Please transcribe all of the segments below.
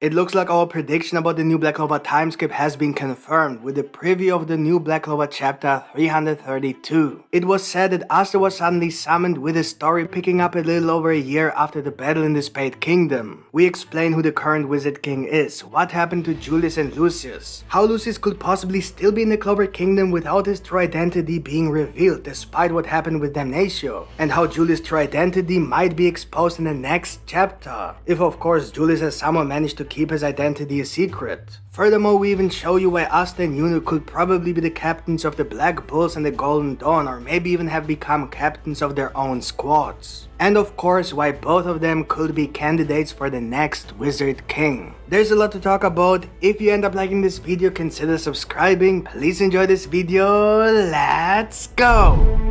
It looks like our prediction about the new Black Clover timeskip has been confirmed with the preview of the new Black Clover Chapter 332. It was said that Asta was suddenly summoned, with the story picking up a little over a year after the battle in the Spade Kingdom. We explain who the current Wizard King is, what happened to Julius and Lucius, how Lucius could possibly still be in the Clover Kingdom without his true identity being revealed despite what happened with Damnatio, and how Julius' true identity might be exposed in the next chapter, if of course Julius has somehow managed to keep his identity a secret. Furthermore, we even show you why Asta and Yuno could probably be the captains of the Black Bulls and the Golden Dawn, or maybe even have become captains of their own squads. And of course, why both of them could be candidates for the next Wizard King. There's a lot to talk about. If you end up liking this video, consider subscribing. Please enjoy this video. Let's go!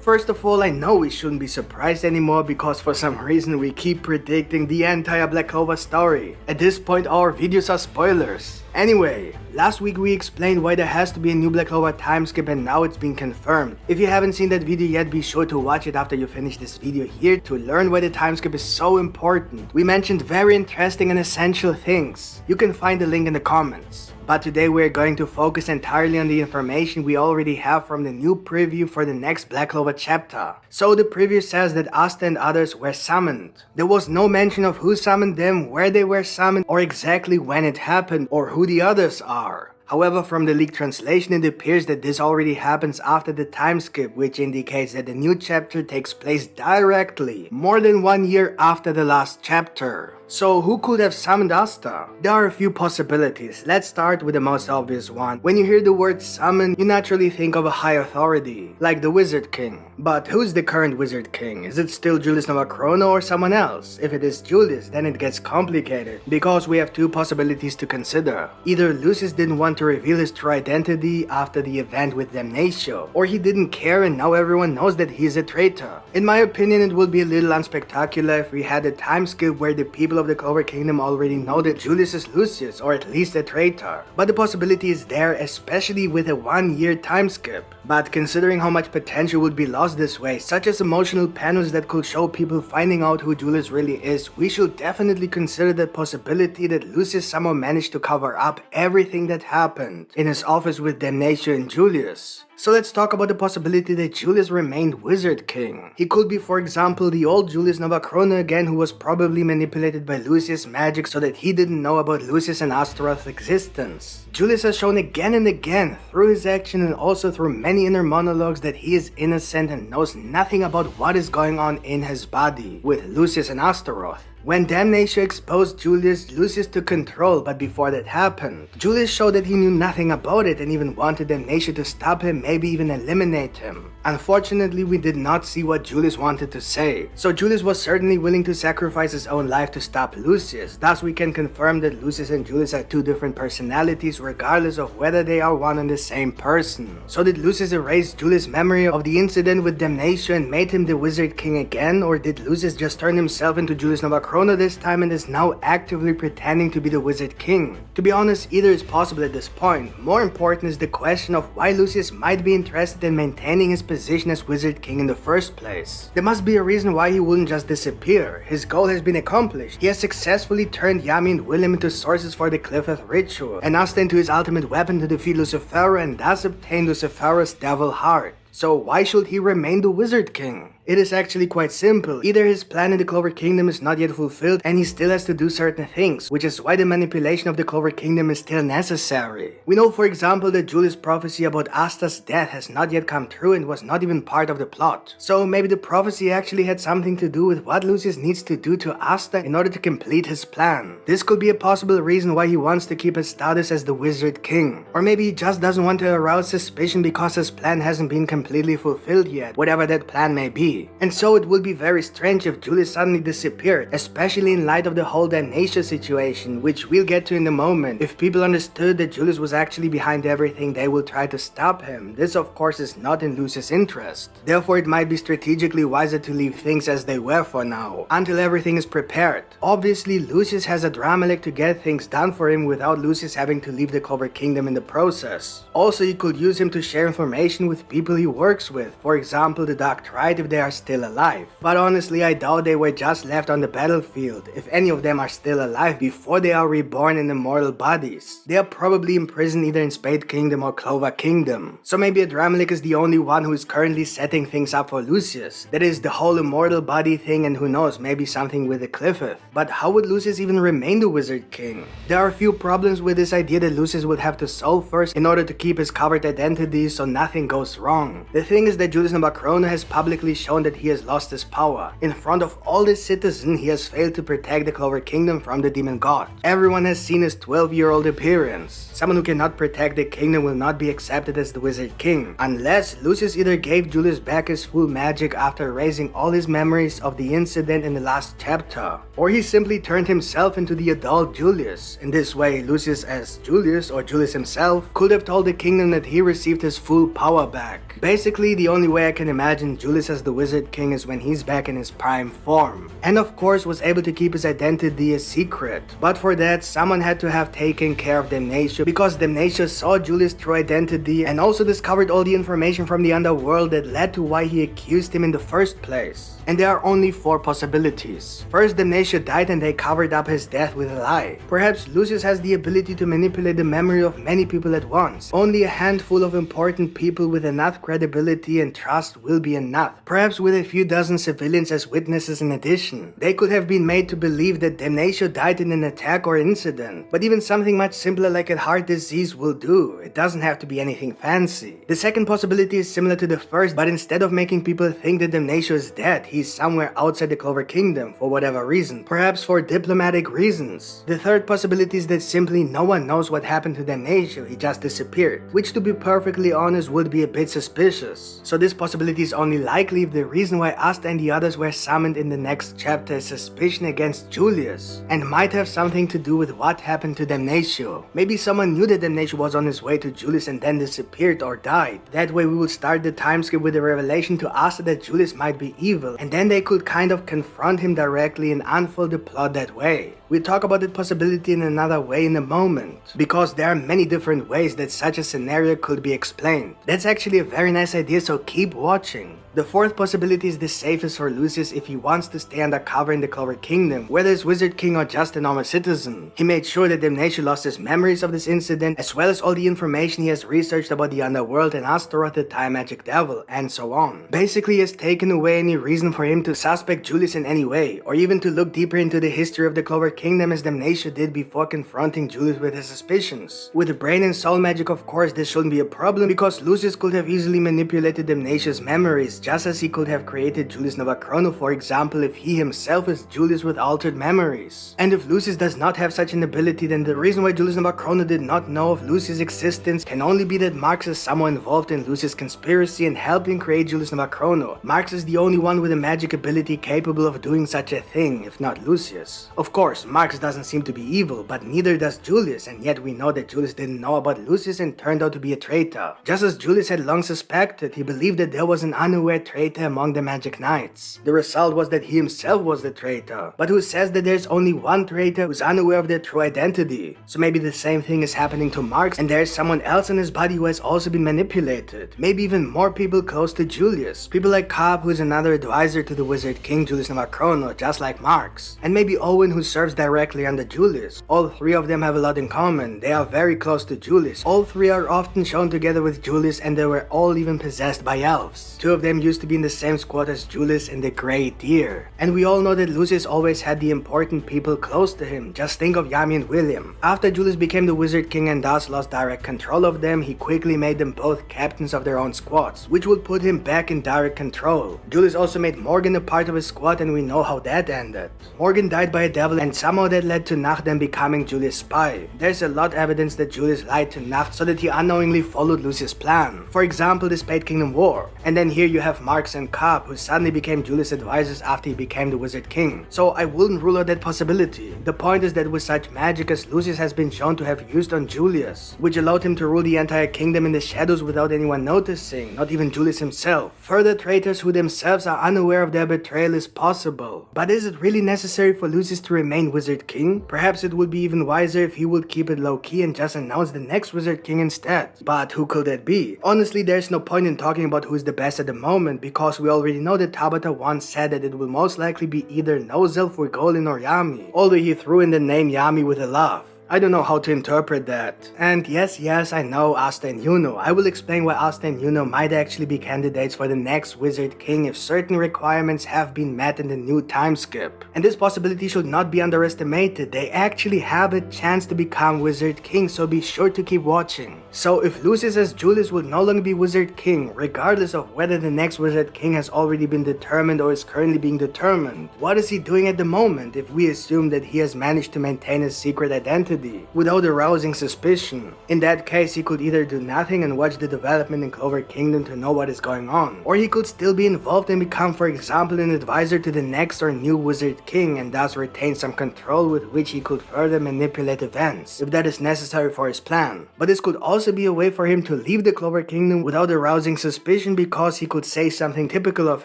First of all, I know we shouldn't be surprised anymore because for some reason we keep predicting the entire Black Clover story. At this point, our videos are spoilers. Anyway, last week we explained why there has to be a new Black Clover timeskip, and now it's been confirmed. If you haven't seen that video yet, be sure to watch it after you finish this video here to learn why the timeskip is so important. We mentioned very interesting and essential things. You can find the link in the comments. But today we are going to focus entirely on the information we already have from the new preview for the next Black Clover chapter. So the preview says that Asta and others were summoned. There was no mention of who summoned them, where they were summoned, or exactly when it happened, or who the others are. However, from the leaked translation, it appears that this already happens after the timeskip, which indicates that the new chapter takes place directly, more than 1 year after the last chapter. So who could have summoned Asta? There are a few possibilities. Let's start with the most obvious one. When you hear the word summon, you naturally think of a high authority, like the Wizard King. But who's the current Wizard King? Is it still Julius Novachrono or someone else? If it is Julius, then it gets complicated, because we have two possibilities to consider. Either Lucius didn't want to reveal his true identity after the event with Damnatio, or he didn't care and now everyone knows that he's a traitor. In my opinion, it would be a little unspectacular if we had a timeskip where the people of the Clover Kingdom already know that Julius is Lucius, or at least a traitor. But the possibility is there, especially with a 1 year timeskip. But considering how much potential would be lost this way, such as emotional panels that could show people finding out who Julius really is, we should definitely consider the possibility that Lucius somehow managed to cover up everything that happened in his office with Damnatio and Julius. So let's talk about the possibility that Julius remained Wizard King. He could be, for example, the old Julius Novachrono again, who was probably manipulated by Lucius' magic so that he didn't know about Lucius and Astaroth's existence. Julius has shown again and again, through his action and also through many inner monologues, that he is innocent and knows nothing about what is going on in his body with Lucius and Astaroth. When Damnatio exposed Julius, Lucius took control, but before that happened, Julius showed that he knew nothing about it and even wanted Damnatio to stop him, maybe even eliminate him. Unfortunately, we did not see what Julius wanted to say, so Julius was certainly willing to sacrifice his own life to stop Lucius. Thus, we can confirm that Lucius and Julius are two different personalities, regardless of whether they are one and the same person. So did Lucius erase Julius' memory of the incident with Damnatio and made him the Wizard King again, or did Lucius just turn himself into Julius Novachrono this time and is now actively pretending to be the Wizard King? To be honest, either is possible at this point. More important is the question of why Lucius might be interested in maintaining his position as Wizard King in the first place. There must be a reason why he wouldn't just disappear. His goal has been accomplished. He has successfully turned Yami and Willem into sources for the Clifford ritual, and Asta into his ultimate weapon to defeat Lucifer, and thus obtain Lucifer's devil heart. So why should he remain the Wizard King? It is actually quite simple. Either his plan in the Clover Kingdom is not yet fulfilled and he still has to do certain things, which is why the manipulation of the Clover Kingdom is still necessary. We know, for example, that Julius' prophecy about Asta's death has not yet come true and was not even part of the plot. So maybe the prophecy actually had something to do with what Lucius needs to do to Asta in order to complete his plan. This could be a possible reason why he wants to keep his status as the Wizard King. Or maybe he just doesn't want to arouse suspicion because his plan hasn't been completely fulfilled yet, whatever that plan may be. And so it would be very strange if Julius suddenly disappeared, especially in light of the whole Damnatio situation, which we'll get to in a moment. If people understood that Julius was actually behind everything, they will try to stop him. This of course is not in Lucius' interest. Therefore it might be strategically wiser to leave things as they were for now, until everything is prepared. Obviously Lucius has a Dramalek to get things done for him without Lucius having to leave the Clover Kingdom in the process. Also, you could use him to share information with people he works with, for example the Dark Triad if they are still alive. But honestly, I doubt they were just left on the battlefield, if any of them are still alive before they are reborn in immortal bodies. They are probably imprisoned either in Spade Kingdom or Clover Kingdom. So maybe Adramalik is the only one who is currently setting things up for Lucius. That is the whole immortal body thing, and who knows, maybe something with the Clifford. But how would Lucius even remain the Wizard King? There are a few problems with this idea that Lucius would have to solve first in order to keep his covered identity so nothing goes wrong. The thing is that Julius novachrono has publicly shown that he has lost his power. In front of all the citizens, he has failed to protect the Clover Kingdom from the demon god. Everyone has seen his 12-year-old appearance. Someone who cannot protect the kingdom will not be accepted as the Wizard King, unless Lucius either gave Julius back his full magic after erasing all his memories of the incident in the last chapter, or he simply turned himself into the adult Julius. In this way, Lucius as Julius, or Julius himself, could have told the kingdom that he received his full power back. Basically, the only way I can imagine Julius as the Wizard King is when he's back in his prime form, and of course was able to keep his identity a secret. But for that, someone had to have taken care of Damnatio, because Damnatio saw Julius' true identity and also discovered all the information from the underworld that led to why he accused him in the first place. And there are only 4 possibilities. First, Damnatio died and they covered up his death with a lie. Perhaps Lucius has the ability to manipulate the memory of many people at once. Only a handful of important people with enough credibility and trust will be enough. Perhaps with a few dozen civilians as witnesses in addition. They could have been made to believe that Damnatio died in an attack or incident. But even something much simpler like a heart disease will do. It doesn't have to be anything fancy. The second possibility is similar to the first, but instead of making people think that Damnatio is dead, he's somewhere outside the Clover Kingdom for whatever reason, perhaps for diplomatic reasons. The third possibility is that simply no one knows what happened to Damnatio, he just disappeared, which to be perfectly honest would be a bit suspicious. So this possibility is only likely if the reason why Asta and the others were summoned in the next chapter is suspicion against Julius, and might have something to do with what happened to Damnatio. Maybe someone knew that Damnatio was on his way to Julius and then disappeared or died. That way we will start the time skip with the revelation to Asta that Julius might be evil, and then they could kind of confront him directly and unfold the plot that way. We'll talk about that possibility in another way in a moment, because there are many different ways that such a scenario could be explained. That's actually a very nice idea, so keep watching. The fourth possibility is the safest for Lucius if he wants to stay undercover in the Clover Kingdom, whether as Wizard King or just a normal citizen. He made sure that Damnatio lost his memories of this incident, as well as all the information he has researched about the underworld and Astaroth the time magic devil, and so on. Basically, he has taken away any reason for him to suspect Julius in any way, or even to look deeper into the history of the Clover Kingdom as Damnatio did before confronting Julius with his suspicions. With the brain and soul magic, of course, this shouldn't be a problem, because Lucius could have easily manipulated Damnatio's memories, just as he could have created Julius novachrono, for example, if he himself is Julius with altered memories. And if Lucius does not have such an ability, then the reason why Julius novachrono did not know of Lucius' existence can only be that Marx is someone involved in Lucius' conspiracy and helping create Julius novachrono. Marx is the only one with a magic ability capable of doing such a thing, if not Lucius. Of course, Marx doesn't seem to be evil, but neither does Julius, and yet we know that Julius didn't know about Lucius and turned out to be a traitor. Just as Julius had long suspected, he believed that there was an unaware traitor among the Magic Knights. The result was that he himself was the traitor. But who says that there's only one traitor who's unaware of their true identity? So maybe the same thing is happening to Marx, and there's someone else in his body who has also been manipulated. Maybe even more people close to Julius. People like Cobb, who's another advisor to the Wizard King Julius novachrono, just like Marx. And maybe Owen, who serves directly under Julius. All 3 of them have a lot in common. They are very close to Julius. All 3 are often shown together with Julius, and they were all even possessed by elves. 2 of them used to be in the same squad as Julius and the Grey Deer. And we all know that Lucius always had the important people close to him. Just think of Yami and William. After Julius became the Wizard King and thus lost direct control of them, he quickly made them both captains of their own squads, which would put him back in direct control. Julius also made Morgan a part of his squad, and we know how that ended. Morgan died by a devil, and somehow that led to Nacht then becoming Julius' spy. There's a lot of evidence that Julius lied to Nacht so that he unknowingly followed Lucius' plan. For example, the Spade Kingdom War. And then here you have Marx and Cobb, who suddenly became Julius' advisors after he became the Wizard King. So I wouldn't rule out that possibility. The point is that with such magic as Lucius has been shown to have used on Julius, which allowed him to rule the entire kingdom in the shadows without anyone noticing, not even Julius himself, further traitors who themselves are unaware of their betrayal is possible. But is it really necessary for Lucius to remain Wizard King? Perhaps it would be even wiser if he would keep it low-key and just announce the next Wizard King instead. But who could that be? Honestly, there's no point in talking about who's the best at the moment, moment because we already know that Tabata once said that it will most likely be either Nozel, Furgolin or Yami, although he threw in the name Yami with a laugh. I don't know how to interpret that. And yes, I know Asta and Yuno. I will explain why Asta and Yuno might actually be candidates for the next Wizard King if certain requirements have been met in the new time skip. And this possibility should not be underestimated. They actually have a chance to become Wizard King, so be sure to keep watching. So if Lucius as Julius will no longer be Wizard King, regardless of whether the next Wizard King has already been determined or is currently being determined, what is he doing at the moment if we assume that he has managed to maintain his secret identity without arousing suspicion? In that case, he could either do nothing and watch the development in Clover Kingdom to know what is going on, or he could still be involved and become, for example, an advisor to the next or new Wizard King and thus retain some control with which he could further manipulate events, if that is necessary for his plan. But this could also be a way for him to leave the Clover Kingdom without arousing suspicion because he could say something typical of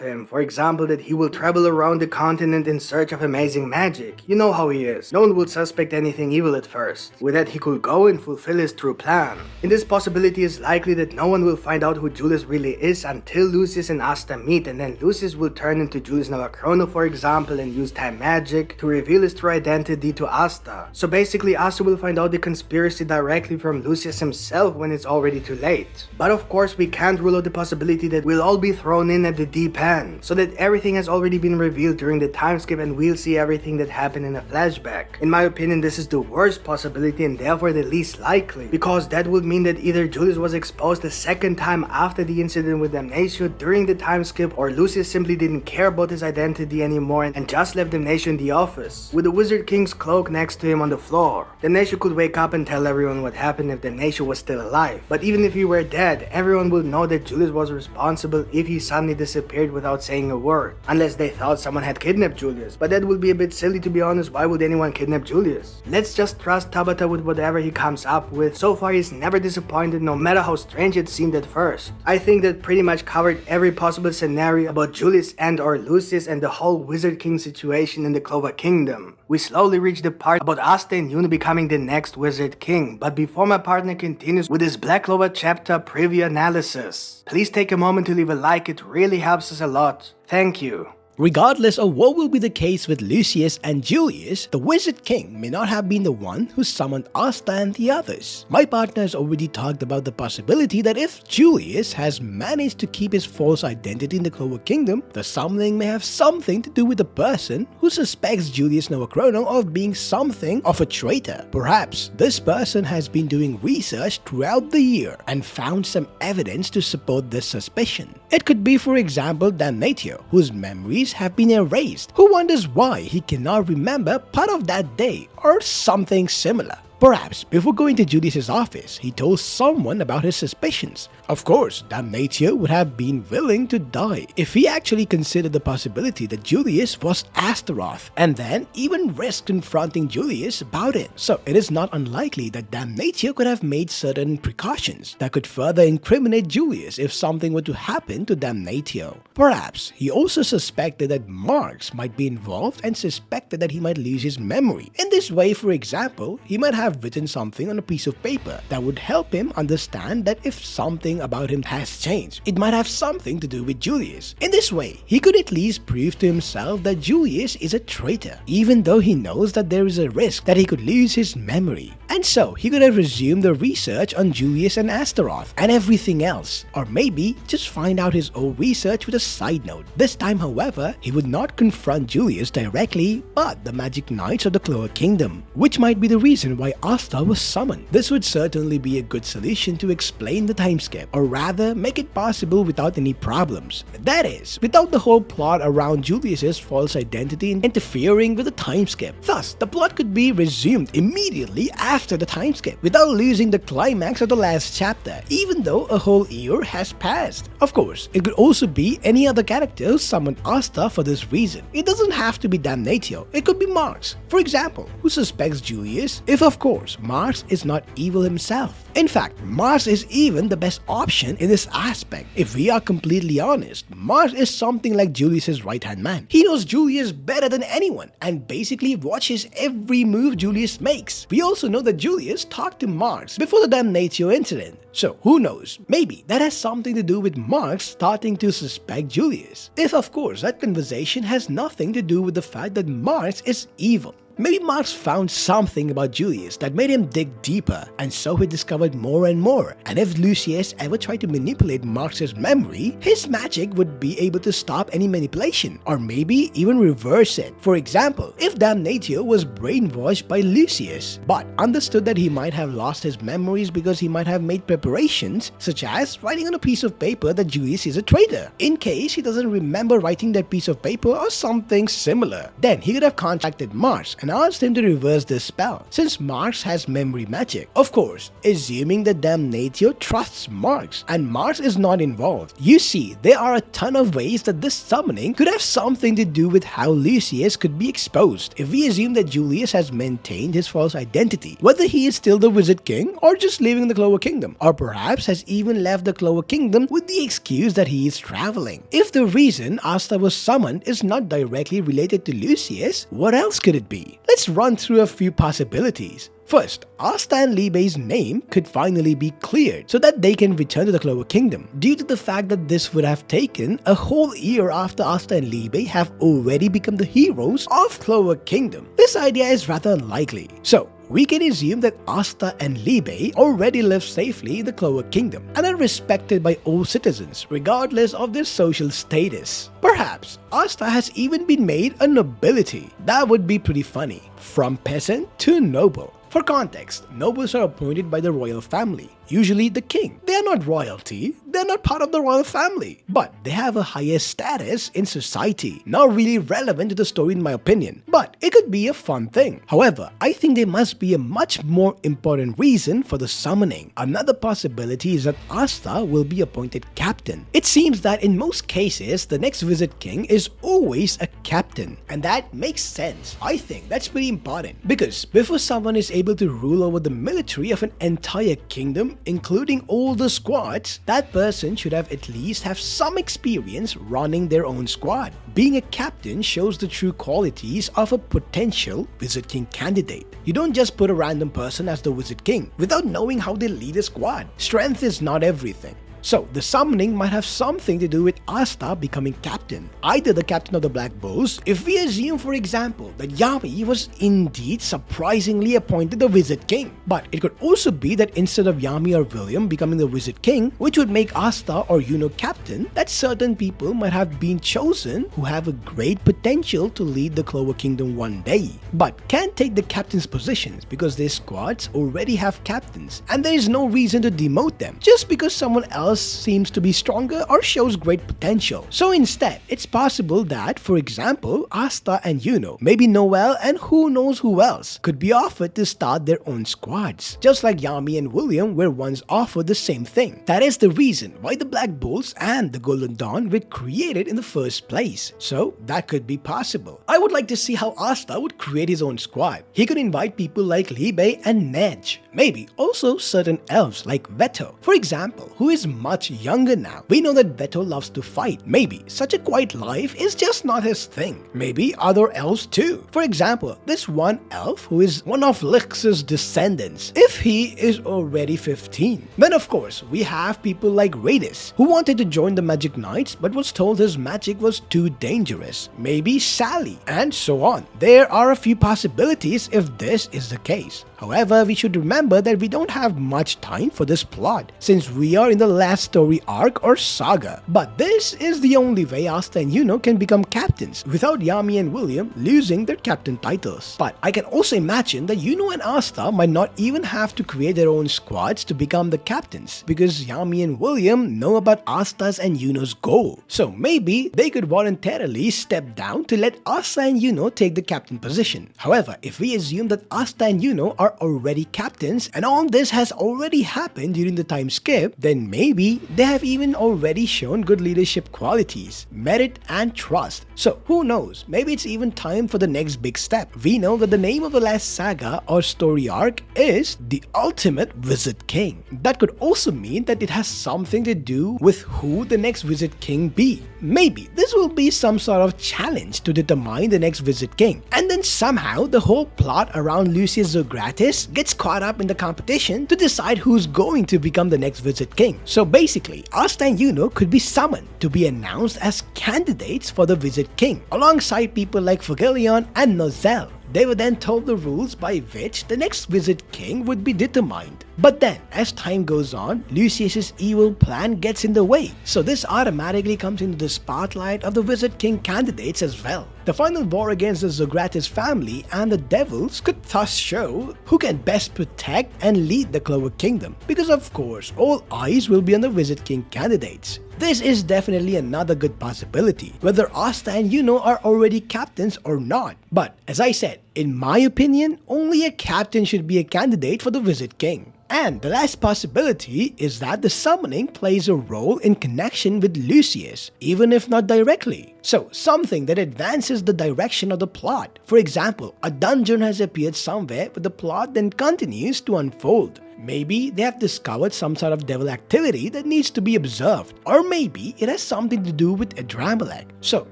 him, for example that he will travel around the continent in search of amazing magic. You know how he is. No one will suspect anything evil at first. With that, he could go and fulfill his true plan. In this possibility, it's likely that no one will find out who Julius really is until Lucius and Asta meet, and then Lucius will turn into Julius Novachrono, for example, and use time magic to reveal his true identity to Asta. So basically, Asta will find out the conspiracy directly from Lucius himself when it's already too late. But of course, we can't rule out the possibility that we'll all be thrown in at the deep end, so that everything has already been revealed during the time skip and we'll see everything that happened in a flashback. In my opinion, this is the worst possibility and therefore the least likely, because that would mean that either Julius was exposed a second time after the incident with Damnatio during the time skip, or Lucius simply didn't care about his identity anymore and just left Damnatio in the office, with the Wizard King's cloak next to him on the floor. Damnatio could wake up and tell everyone what happened if Damnatio was still alive, but even if he were dead, everyone would know that Julius was responsible if he suddenly disappeared without saying a word, unless they thought someone had kidnapped Julius, but that would be a bit silly to be honest. Why would anyone kidnap Julius? Let's just trust Tabata with whatever he comes up with. So far he's never disappointed, no matter how strange it seemed at first. I think that pretty much covered every possible scenario about Julius and or Lucius and the whole Wizard King situation in the Clover Kingdom. We slowly reach the part about Asta and Yuno becoming the next Wizard King, but before my partner continues with his Black Clover Chapter preview analysis, please take a moment to leave a like, it really helps us a lot. Thank you. Regardless of what will be the case with Lucius and Julius, the Wizard King may not have been the one who summoned Asta and the others. My partner has already talked about the possibility that if Julius has managed to keep his false identity in the Clover Kingdom, the summoning may have something to do with the person who suspects Julius Novachrono of being something of a traitor. Perhaps this person has been doing research throughout the year and found some evidence to support this suspicion. It could be, for example, Damnatio, whose memories have been erased, who wonders why he cannot remember part of that day, or something similar. Perhaps before going to Julius's office, he told someone about his suspicions. Of course, Damnatio would have been willing to die if he actually considered the possibility that Julius was Astaroth, and then even risked confronting Julius about it. So it is not unlikely that Damnatio could have made certain precautions that could further incriminate Julius if something were to happen to Damnatio. Perhaps he also suspected that Marx might be involved and suspected that he might lose his memory. In this way, for example, he might have written something on a piece of paper that would help him understand that if something about him has changed, it might have something to do with Julius. In this way, he could at least prove to himself that Julius is a traitor, even though he knows that there is a risk that he could lose his memory. And so, he could have resumed the research on Julius and Astaroth and everything else, or maybe just find out his own research with a side note. This time, however, he would not confront Julius directly, but the Magic Knights of the Clover Kingdom, which might be the reason why Asta was summoned. This would certainly be a good solution to explain the time skip, or rather make it possible without any problems. That is, without the whole plot around Julius's false identity interfering with the time skip. Thus, the plot could be resumed immediately after the time skip without losing the climax of the last chapter, even though a whole year has passed. Of course, it could also be any other character who summoned Asta for this reason. It doesn't have to be Damnatio, it could be Marx, for example, who suspects Julius if of course course, Mars is not evil himself. In fact, Mars is even the best option in this aspect. If we are completely honest, Mars is something like Julius's right-hand man. He knows Julius better than anyone and basically watches every move Julius makes. We also know that Julius talked to Mars before the damnatio incident. So who knows, maybe that has something to do with Mars starting to suspect Julius. If of course that conversation has nothing to do with the fact that Mars is evil. Maybe Mars found something about Julius that made him dig deeper, and so he discovered more and more. And if Lucius ever tried to manipulate Mars's memory, his magic would be able to stop any manipulation, or maybe even reverse it. For example, if Damnatio was brainwashed by Lucius, but understood that he might have lost his memories because he might have made preparations, such as writing on a piece of paper that Julius is a traitor, in case he doesn't remember writing that piece of paper or something similar, then he could have contacted Mars and asked him to reverse this spell, since Mars has memory magic. Of course, assuming that Damnatio trusts Mars and Mars is not involved. You see, there are a ton of ways that this summoning could have something to do with how Lucius could be exposed if we assume that Julius has maintained his false identity, whether he is still the Wizard King or just leaving the Clover Kingdom, or perhaps has even left the Clover Kingdom with the excuse that he is traveling. If the reason Asta was summoned is not directly related to Lucius, what else could it be? Let's run through a few possibilities. First, Asta and Liebe's name could finally be cleared so that they can return to the Clover Kingdom, due to the fact that this would have taken a whole year after Asta and Liebe have already become the heroes of Clover Kingdom. This idea is rather unlikely. So, we can assume that Asta and Liebe already live safely in the Clover Kingdom and are respected by all citizens, regardless of their social status. Perhaps Asta has even been made a nobility. That would be pretty funny. From peasant to noble. For context, nobles are appointed by the royal family, usually the king. They are not royalty, they are not part of the royal family, but they have a higher status in society. Not really relevant to the story in my opinion, but it could be a fun thing. However, I think there must be a much more important reason for the summoning. Another possibility is that Asta will be appointed captain. It seems that in most cases, the next Wizard King is always a captain, and that makes sense. I think that's pretty important, because before someone is able to rule over the military of an entire kingdom, including all the squads, that person should have at least have some experience running their own squad. Being a captain shows the true qualities of a potential Wizard King candidate. You don't just put a random person as the Wizard King without knowing how they lead a squad. Strength is not everything. So, the summoning might have something to do with Asta becoming captain, either the captain of the Black Bulls, if we assume for example that Yami was indeed surprisingly appointed the Wizard King. But it could also be that instead of Yami or William becoming the Wizard King, which would make Asta or Yuno captain, that certain people might have been chosen who have a great potential to lead the Clover Kingdom one day, but can't take the captain's positions because their squads already have captains, and there is no reason to demote them just because someone else seems to be stronger or shows great potential. So instead, it's possible that, for example, Asta and Yuno, maybe Noel and who knows who else, could be offered to start their own squads, just like Yami and William were once offered the same thing. That is the reason why the Black Bulls and the Golden Dawn were created in the first place. So that could be possible. I would like to see how Asta would create his own squad. He could invite people like Liebe and Nej, maybe also certain elves like Veto, for example, who is much younger now. We know that Veto loves to fight. Maybe such a quiet life is just not his thing. Maybe other elves too. For example, this one elf who is one of Lix's descendants, if he is already 15. Then of course, we have people like Radis, who wanted to join the Magic Knights but was told his magic was too dangerous. Maybe Sally, and so on. There are a few possibilities if this is the case. However, we should remember that we don't have much time for this plot, since we are in the last story arc or saga. But this is the only way Asta and Yuno can become captains, without Yami and William losing their captain titles. But I can also imagine that Yuno and Asta might not even have to create their own squads to become the captains, because Yami and William know about Asta's and Yuno's goal. So maybe they could voluntarily step down to let Asta and Yuno take the captain position. However, if we assume that Asta and Yuno are already captains and all this has already happened during the time skip, then maybe maybe they have even already shown good leadership qualities, merit and trust. So who knows, maybe it's even time for the next big step. We know that the name of the last saga or story arc is The Ultimate Wizard King. That could also mean that it has something to do with who the next Wizard King be. Maybe this will be some sort of challenge to determine the next Wizard King, and then somehow the whole plot around Lucius Zogratis gets caught up in the competition to decide who's going to become the next Wizard King. So basically, Asta and Yuno could be summoned to be announced as candidates for the Wizard King, alongside people like Fugilion and Nozel. They were then told the rules by which the next Wizard King would be determined. But then, as time goes on, Lucius's evil plan gets in the way, so this automatically comes into the spotlight of the Wizard King candidates as well. The final war against the Zogratis family and the devils could thus show who can best protect and lead the Clover Kingdom, because of course, all eyes will be on the Wizard King candidates. This is definitely another good possibility, whether Asta and Yuno are already captains or not. But as I said, in my opinion, only a captain should be a candidate for the Wizard King. And the last possibility is that the summoning plays a role in connection with Lucius, even if not directly. So, something that advances the direction of the plot. For example, a dungeon has appeared somewhere where the plot then continues to unfold. Maybe they have discovered some sort of devil activity that needs to be observed, or maybe it has something to do with Adramelech. So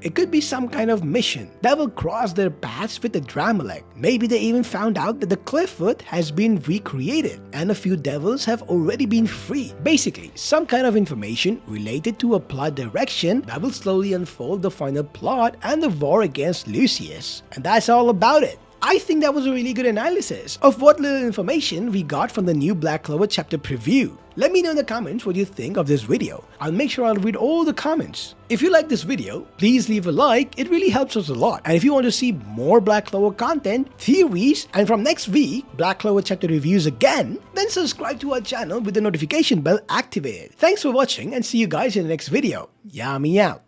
it could be some kind of mission that will cross their paths with Adramelech. Maybe they even found out that the Cliffwood has been recreated and a few devils have already been freed. Basically, some kind of information related to a plot direction that will slowly unfold the final plot and the war against Lucius. And that's all about it. I think that was a really good analysis of what little information we got from the new Black Clover chapter preview. Let me know in the comments what you think of this video. I'll make sure I'll read all the comments. If you like this video, please leave a like, it really helps us a lot. And if you want to see more Black Clover content, theories, and from next week, Black Clover chapter reviews again, then subscribe to our channel with the notification bell activated. Thanks for watching and see you guys in the next video. Yami out.